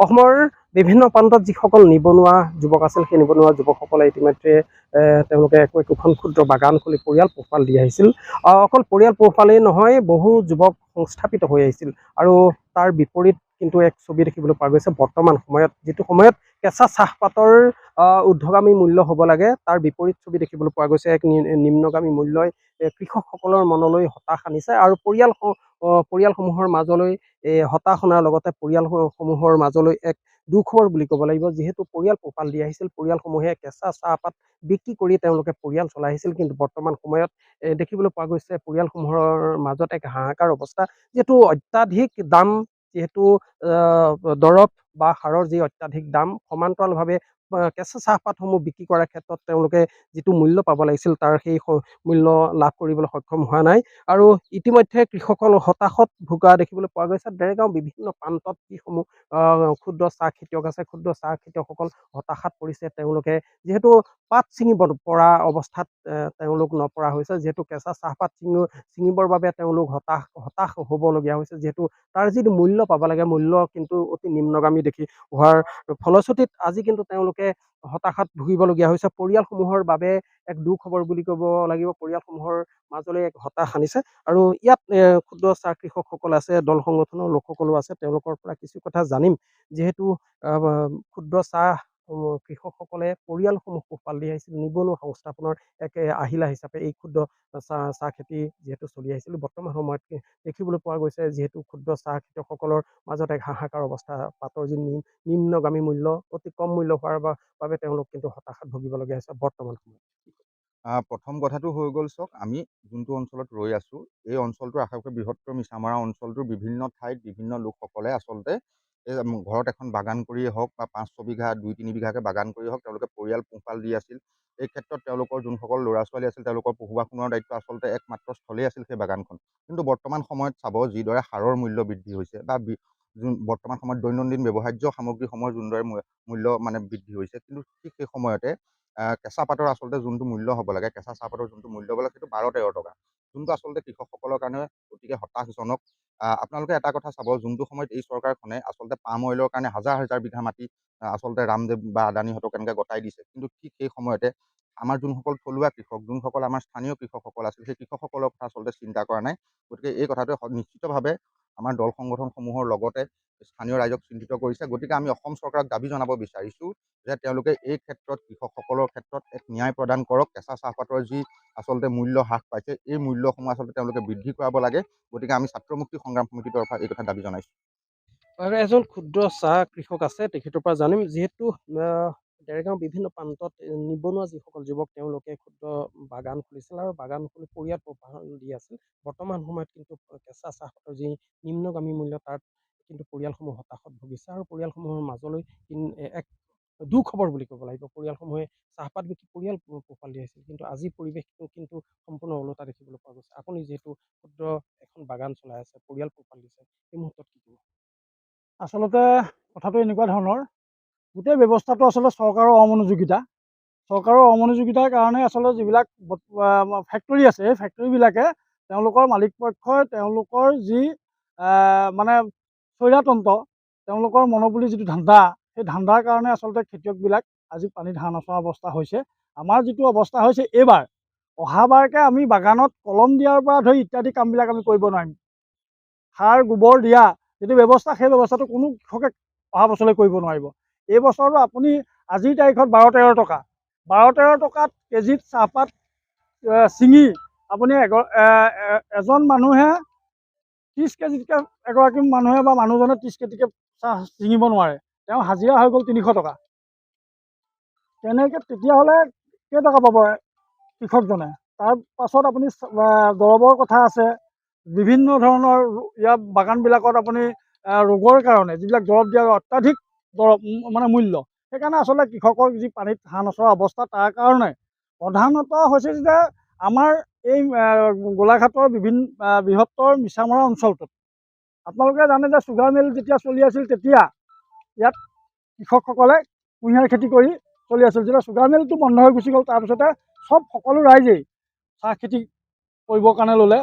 অসমৰ বিভিন্ন প্ৰান্তত যিসকল নিবনুৱা যুৱক আছিল, সেই নিবনুৱা যুৱকসকলে ইতিমধ্যে তেওঁলোকে একোখন ক্ষুদ্ৰ বাগান খুলি পৰিয়াল পোহপাল দি আহিছিল। অকল পৰিয়াল পোহপালেই নহয়, বহু যুৱক সংস্থাপিত হৈ আহিছিল। আৰু তাৰ বিপৰীত কিন্তু এক ছবি দেখিবলৈ পোৱা গৈছে বৰ্তমান সময়ত, যিটো সময়ত কেঁচা চাহপাতৰ ঊৰ্ধ্বগামী মূল্য হ'ব লাগে, তাৰ বিপৰীত ছবি দেখিবলৈ পোৱা গৈছে। এক নিম্নগামী মূল্যই কৃষকসকলৰ মনলৈ হতাশ আনিছে আৰু পৰিয়ালসমূহৰ মাজলৈ হতাশ অনাৰ লগতে পৰিয়ালসমূহৰ মাজলৈ এক দুখবৰ বুলি ক'ব লাগিব। যিহেতু পৰিয়াল পোহপাল দি আহিছিল, পৰিয়ালসমূহে কেঁচা চাহপাত বিক্ৰী কৰি তেওঁলোকে পৰিয়াল চলাই আহিছিল, কিন্তু বৰ্তমান সময়ত দেখিবলৈ পোৱা গৈছে পৰিয়ালসমূহৰ মাজত এক হাহাকাৰ অৱস্থা। যিহেতু অত্যাধিক দাম, যিহেতু দৰৱ বা সাৰৰ যি অত্যাধিক দাম, সমান্তৰালভাৱে কেঁচা চাহপাতসমূহ বিক্ৰী কৰাৰ ক্ষেত্ৰত তেওঁলোকে যিটো মূল্য পাব লাগিছিল, তাৰ সেই মূল্য লাভ কৰিবলৈ সক্ষম হোৱা নাই। আৰু ইতিমধ্যে কৃষকসকল হতাশত ভোগা দেখিবলৈ পোৱা গৈছে। দেৰগাঁও বিভিন্ন প্ৰান্তত যিসমূহ ক্ষুদ্ৰ চাহ খেতিয়ক আছে, ক্ষুদ্ৰ চাহ খেতিয়কসকল হতাশাত পৰিছে। তেওঁলোকে যিহেতু পাত ছিঙিব পৰা অৱস্থাত তেওঁলোক নপৰা হৈছে, যিহেতু কেঁচা চাহপাত ছিঙিবৰ বাবে তেওঁলোক হতাশ হ'বলগীয়া হৈছে। যিহেতু তাৰ যিটো মূল্য পাব লাগে, মূল্য কিন্তু অতি নিম্নগামী দেখি হোৱাৰ ফলশ্ৰুতিত আজি কিন্তু তেওঁলোকে হতাশাত ভুগিবলগীয়া হৈছে। পৰিয়ালসমূহৰ বাবে এক দুখবৰ বুলি ক'ব লাগিব। পৰিয়ালসমূহৰ মাজলৈ এক হতাশ আনিছে। আৰু ইয়াত ক্ষুদ্ৰ চাহ কৃষকসকল আছে, দল সংগঠনৰ লোকসকলো আছে, তেওঁলোকৰ পৰা কিছু কথা জানিম। যিহেতু ক্ষুদ্ৰ চাহ কৃষকসকলে পৰিয়ালসমূহ পোহপাল দি আহিছিল, নিবনুৱা সংস্থাপনৰ এক আহিলা হিচাপে এই ক্ষুদ্ৰ চাহ খেতি যিহেতু চলি আহিছিল, বৰ্তমান সময়ত দেখিবলৈ পোৱা গৈছে যিহেতু ক্ষুদ্ৰ চাহ খেতিয়কসকলৰ মাজত এক হাহাকাৰ অৱস্থা। পাতৰ যি নিম্নগামী মূল্য, অতি কম মূল্য হোৱাৰ বাবে তেওঁলোক কিন্তু হতাশাত ভুগিবলগীয়া হৈছে বৰ্তমান সময়ত। প্ৰথম কথাটো হৈ গ'ল, চাওক, আমি যোনটো অঞ্চলত ৰৈ আছোঁ, এই অঞ্চলটোৰ আশে-পাশে বৃহত্তৰ মিছামাৰা অঞ্চলটোৰ বিভিন্ন ঠাইত বিভিন্ন লোকসকলে আচলতে এই ঘৰত এখন বাগান কৰিয়ে হওক বা 5-6 বিঘা 2-3 বিঘাকৈ বাগান কৰিয়ে হওক, তেওঁলোকে পৰিয়াল পোহপাল দি আছিল। এই ক্ষেত্ৰত তেওঁলোকৰ যোনসকল ল'ৰা ছোৱালী আছিল, তেওঁলোকৰ পঢ়ুৱা শুনোৱাৰ দায়িত্ব আচলতে একমাত্ৰ স্থলেই আছিল সেই বাগানখন। কিন্তু বৰ্তমান সময়ত চাব, যিদৰে সাৰৰ মূল্য বৃদ্ধি হৈছে বা বৰ্তমান সময়ত দৈনন্দিন ব্যৱহাৰ্য সামগ্ৰীসমূহৰ যোনদৰে মূল্য বৃদ্ধি হৈছে, কিন্তু ঠিক সেই সময়তে কেঁচা পাতৰ আচলতে যোনটো মূল্য হ'ব লাগে, কেঁচা চাহপাতৰ যোনটো মূল্য হ'ব লাগে, সেইটো 12-13 টকা, যোনটো আচলতে কৃষকসকলৰ কাৰণে অতিকে হতাশজনক। আপোনালোকে এটা কথা চাব, যোনটো সময়ত এই চৰকাৰখনে আচলতে পাম অইলৰ কাৰণে হাজাৰ হাজাৰ বিঘা মাটি আচলতে ৰামদেৱ বা আদানীহঁতক এনেকৈ গতাই দিছে, কিন্তু ঠিক সেই সময়তে আমাৰ যোনসকল থলুৱা কৃষক, যোনসকল আমাৰ স্থানীয় কৃষকসকল আছিল, সেই কৃষকসকলৰ কথা আচলতে চিন্তা কৰা নাই। গতিকে এই কথাটোৱে নিশ্চিতভাৱে আমাৰ দল সংগঠনসমূহৰ লগতে স্থানীয় ৰাইজক চিন্তিত কৰিছে। গতিকে আমি অসম চৰকাৰক দাবী জনাব বিচাৰিছোঁ যে তেওঁলোকে এই ক্ষেত্ৰত কৃষকসকলৰ ক্ষেত্ৰত এক ন্যায় প্ৰদান কৰক। কেঁচা চাহপাতৰ যি আচলতে মূল্য হ্ৰাস পাইছে, এই মূল্যসমূহ আচলতে তেওঁলোকে বৃদ্ধি কৰাব লাগে। গতিকে আমি ছাত্ৰ মুক্তি সংগ্ৰাম সমিতিৰ তৰফৰ এই কথা দাবী জনাইছোঁ। আৰু এজন ক্ষুদ্ৰ চাহ কৃষক আছে, তেখেতৰ পৰা জানিম। যিহেতু দেৰগাঁও বিভিন্ন প্ৰান্তত নিবনুৱা যিসকল যুৱক, তেওঁলোকে ক্ষুদ্ৰ বাগান খুলিছিল আৰু বাগান খুলি পৰিয়াল পোহপাল দি আছিল। বৰ্তমান সময়ত কিন্তু কেঁচা চাহপাতৰ যি নিম্নগামী মূল্য, তাত কিন্তু পৰিয়ালসমূহ হতাশত ভুগিছে আৰু পৰিয়ালসমূহৰ মাজলৈ এক দুখবৰ বুলি ক'ব লাগিব। পৰিয়ালসমূহে চাহপাত বিক্ৰী পৰিয়াল পোহপাল দি আহিছিল, কিন্তু আজি পৰিৱেশটো কিন্তু সম্পূৰ্ণ ওলোটা দেখিবলৈ পোৱা গৈছে। আপুনি যিহেতু ক্ষুদ্ৰ এখন বাগান চলাই আছে, পৰিয়াল পোহপাল দিছে, এই মুহূৰ্তত কি ক'ব? আচলতে কথাটো এনেকুৱা ধৰণৰ, গোটেই ব্যৱস্থাটো আচলতে চৰকাৰৰ অমনোযোগিতাৰ কাৰণে আচলতে যিবিলাক ফেক্টৰী আছে, এই ফেক্টৰীবিলাকে তেওঁলোকৰ মালিক পক্ষই তেওঁলোকৰ যি স্বৈৰাতন্ত্ৰ, তেওঁলোকৰ মনোবলী যিটো ধান্দা, সেই ধান্দাৰ কাৰণে আচলতে খেতিয়কবিলাক আজি পানীত হাঁহ নচৰা অৱস্থা হৈছে। আমাৰ যিটো অৱস্থা হৈছে এইবাৰ, অহাবাৰকে আমি বাগানত কলম দিয়াৰ পৰা ধৰি ইত্যাদি কামবিলাক আমি কৰিব নোৱাৰিম। সাৰ গোবৰ দিয়া যিটো ব্যৱস্থা, সেই ব্যৱস্থাটো কোনো কৃষকে অহা বছৰলৈ কৰিব নোৱাৰিব। এই বছৰটো আপুনি আজিৰ তাৰিখত 12-13 টকা, 12-13 টকাত কেজিত চাহপাত ছিঙি আপুনি এজন মানুহে 30 কেজিতকৈ, এগৰাকী মানুহে বা মানুহজনে 30 কেজিকৈ চাহ ছিঙিব নোৱাৰে। তেওঁ হাজিৰা হৈ গ'ল 300 টকা। তেতিয়াহ'লে কেইটকা পাব কৃষকজনে? তাৰ পাছত আপুনি দৰৱৰ কথা আছে, বিভিন্ন ধৰণৰ ইয়াৰ বাগানবিলাকত আপুনি ৰোগৰ কাৰণে যিবিলাক দৰৱ দিয়া, অত্যাধিক দৰৱ মূল্য। সেইকাৰণে আচলতে কৃষকৰ যি পানীত হাঁহ নচৰা অৱস্থা, তাৰ কাৰণে প্ৰধানত হৈছে যে আমাৰ এই গোলাঘাটৰ বৃহত্তৰ মিছামৰা অঞ্চলটোত আপোনালোকে জানে যে চুগাৰ মিল যেতিয়া চলি আছিল, তেতিয়া ইয়াত কৃষকসকলে কুঁহিয়াৰ খেতি কৰি চলি আছিল। যেতিয়া চুগাৰ মিলটো বন্ধ হৈ গুচি গ'ল, তাৰপিছতে সকলো ৰাইজেই চাহ খেতি কৰিবৰ কাৰণে ল'লে।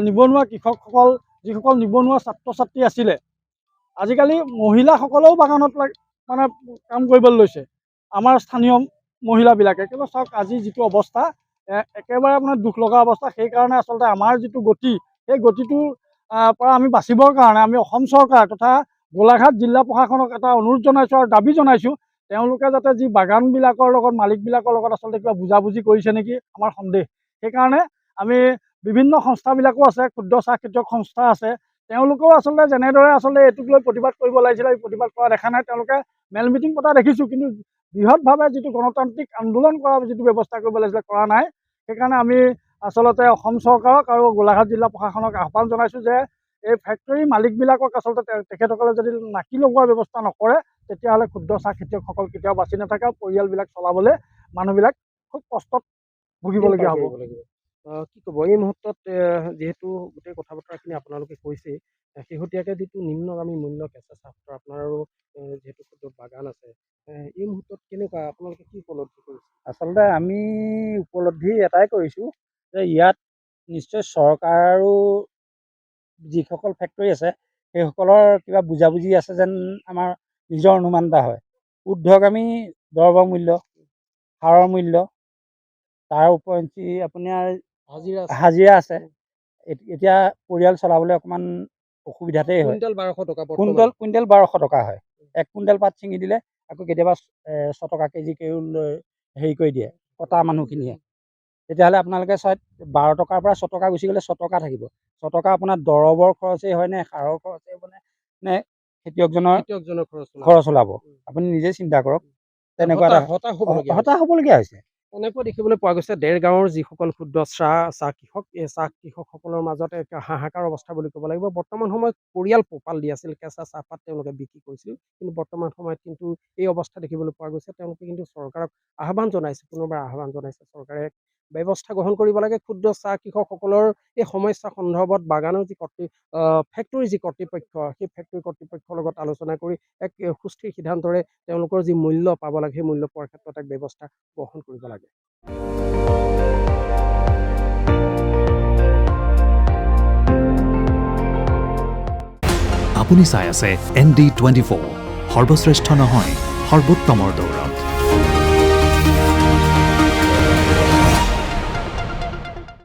নিবনুৱা কৃষকসকল, যিসকল নিবনুৱা ছাত্ৰ ছাত্ৰী আছিলে, আজিকালি মহিলাসকলেও বাগানত মানে কাম কৰিবলৈ লৈছে, আমাৰ স্থানীয় মহিলাবিলাকে। কিন্তু চাওক আজি যিটো অৱস্থা, একেবাৰে আপোনাৰ দুখ লগা অৱস্থা। সেইকাৰণে আচলতে আমাৰ যিটো গতি, সেই গতিটোৰ পৰা আমি বাচিবৰ কাৰণে আমি অসম চৰকাৰ তথা গোলাঘাট জিলা প্ৰশাসনক এটা অনুৰোধ জনাইছোঁ আৰু দাবী জনাইছোঁ, তেওঁলোকে যাতে যি বাগানবিলাকৰ লগত মালিকবিলাকৰ লগত আচলতে কিবা বুজাবুজি কৰিছে নেকি, আমাৰ সন্দেহ। সেইকাৰণে আমি বিভিন্ন সংস্থাবিলাকো আছে, ক্ষুদ্ৰ চাহ খেতিয়ক সংস্থা আছে, তেওঁলোকেও আচলতে যেনেদৰে আচলতে এইটোক লৈ প্ৰতিবাদ কৰিব লাগিছিলে, এই প্ৰতিবাদ কৰা দেখা নাই। তেওঁলোকে মেল মিটিং পতা দেখিছোঁ, কিন্তু বৃহৎভাৱে যিটো গণতান্ত্ৰিক আন্দোলন কৰাৰ যিটো ব্যৱস্থা কৰিব লাগিছিলে, কৰা নাই। সেইকাৰণে আমি আচলতে অসম চৰকাৰক আৰু গোলাঘাট জিলা প্ৰশাসনক আহ্বান জনাইছোঁ যে এই ফেক্টৰী মালিকবিলাকক আচলতে তেখেতসকলে যদি নাকি লগোৱাৰ ব্যৱস্থা নকৰে, তেতিয়াহ'লে ক্ষুদ্ৰ চাহ খেতিয়কসকল কেতিয়াও বাচি নাথাকে। পৰিয়ালবিলাক চলাবলৈ মানুহবিলাক খুব কষ্টত ভুগিবলগীয়া হ'ব। কি ক'ব এই মুহূৰ্তত, যিহেতু গোটেই কথা বতৰাখিনি আপোনালোকে কৈছে, শেহতীয়াকৈ যিটো নিম্নগামী মূল্য কেঁচা চাহপাতৰ আপোনাৰো যিহেতু ক্ষুদ্ৰ বাগান আছে, এই মুহূৰ্তত কেনেকুৱা, আপোনালোকে কি উপলব্ধি কৰিছে? আচলতে আমি উপলব্ধি এটাই কৰিছোঁ যে ইয়াত নিশ্চয় চৰকাৰ আৰু যিসকল ফেক্টৰী আছে সেইসকলৰ কিবা বুজাবুজি আছে যেন আমাৰ নিজৰ অনুমান এটা হয়। ঊৰ্ধ্বগামী দৰবৰ মূল্য, সাৰৰ মূল্য, তাৰ উপৰঞ্চি আপোনাৰ হাজিৰা আছে। এতিয়া পৰিয়াল চলাবলৈ অকণমান অসুবিধাতেই হয়। কুইণ্টেল 1200 টকা, কুইণ্টেল 1200 টকা হয়। 1 কুইণ্টেল পাত ছিঙি দিলে আকৌ কেতিয়াবা 100 টকা কেজিকৈও হেৰি কৰি দিয়ে কটা মানুহখিনিয়ে। তেতিয়াহ'লে আপোনালোকে চাই 12 টকাৰ পৰা 100 টকা গুচি গ'লে 100 টকা থাকিব। 100 টকা আপোনাৰ দৰবৰ খৰচেই হয় নে সাৰৰ খৰচেই হ'ব নে খেতিয়কজনৰ খৰচ ওলাব, আপুনি নিজে চিন্তা কৰক। তেনেকুৱা এটা হতাশ হ'বলগীয়া হৈছে। এনেকৈ দেখিবলৈ পোৱা গৈছে দেৰগাঁৱৰ যিসকল ক্ষুদ্ৰ চাহ কৃষক, এই চাহ কৃষকসকলৰ মাজত এক হাহাকাৰ অৱস্থা বুলি ক'ব লাগিব। বৰ্তমান সময়ত পৰিয়াল পোহপাল দি আছিল, কেঁচা চাহপাত তেওঁলোকে বিক্ৰী কৰিছিল, কিন্তু বৰ্তমান সময়ত কিন্তু এই অৱস্থা দেখিবলৈ পোৱা গৈছে। তেওঁলোকে কিন্তু চৰকাৰক আহ্বান জনাইছে, পুনৰবাৰ আহ্বান জনাইছে, চৰকাৰে ব্যৱস্থা গ্ৰহণ কৰিব লাগে। ক্ষুদ্ৰ চাহ কৃষকসকলৰ এই সমস্যা সন্দৰ্ভত বাগানৰ যি ফেক্টৰী যি কৰ্তৃপক্ষ, সেই ফেক্টৰী কৰ্তৃপক্ষৰ লগত আলোচনা কৰি এক সুস্থিৰ সিদ্ধান্তৰে তেওঁলোকৰ যি মূল্য পাব লাগে, সেই মূল্য পোৱাৰ ক্ষেত্ৰত এক ব্যৱস্থা গ্ৰহণ কৰিব লাগে। আপুনি চাই আছে ND24, সৰ্বশ্ৰেষ্ঠ নহয় সৰ্বোত্তমৰ দৌৰ।